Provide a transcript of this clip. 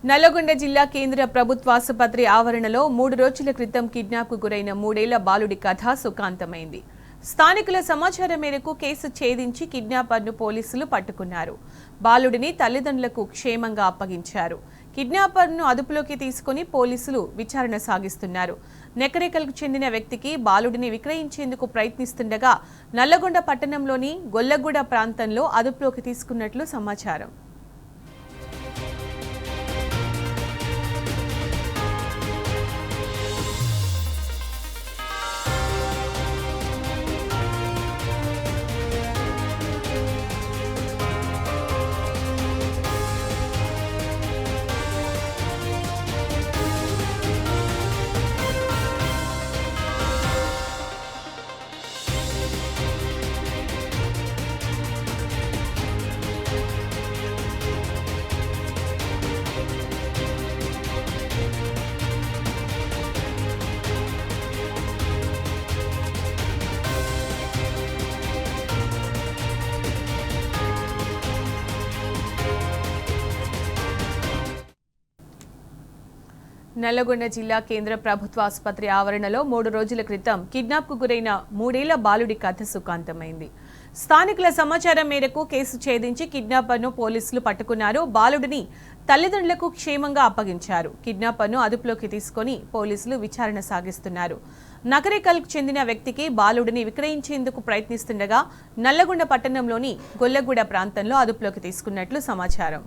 నల్లగొండ జిల్లా కేంద్ర ప్రభుత్వ ఆసుపత్రి ఆవరణలో 3 రోజుల క్రితం కిడ్నాప్కు గురైన 3 ఏళ్ల బాలుడి కథ సుఖాంతమైంది. స్థానికుల సమాచారం మేరకు కేసు ఛేదించి కిడ్నాపర్ను పోలీసులు పట్టుకున్నారు. బాలుడిని తల్లిదండ్రులకు క్షేమంగా అప్పగించారు. కిడ్నాపర్ను అదుపులోకి తీసుకుని పోలీసులు విచారణ సాగిస్తున్నారు. నెకరేకల్కు చెందిన వ్యక్తికి బాలుడిని విక్రయించేందుకు ప్రయత్నిస్తుండగా నల్లగొండ పట్టణంలోని గొల్లగూడ ప్రాంతంలో అదుపులోకి తీసుకున్నట్లు సమాచారం. నల్లగొండ జిల్లా కేంద్ర ప్రభుత్వ ఆసుపత్రి ఆవరణలో 3 రోజుల క్రితం కిడ్నాప్కు గురైన 3 ఏళ్ల బాలుడి కథ సుఖాంతమైంది. స్థానికుల సమాచారం మేరకు కేసు ఛేదించి కిడ్నాపర్ను పోలీసులు పట్టుకున్నారు. బాలుడిని తల్లిదండ్రులకు క్షేమంగా అప్పగించారు. కిడ్నాపర్ను అదుపులోకి తీసుకుని పోలీసులు విచారణ సాగిస్తున్నారు. నకరేకల్కు చెందిన వ్యక్తికి బాలుడిని విక్రయించేందుకు ప్రయత్నిస్తుండగా నల్లగొండ పట్టణంలోని గొల్లగూడ ప్రాంతంలో అదుపులోకి తీసుకున్నట్లు సమాచారం.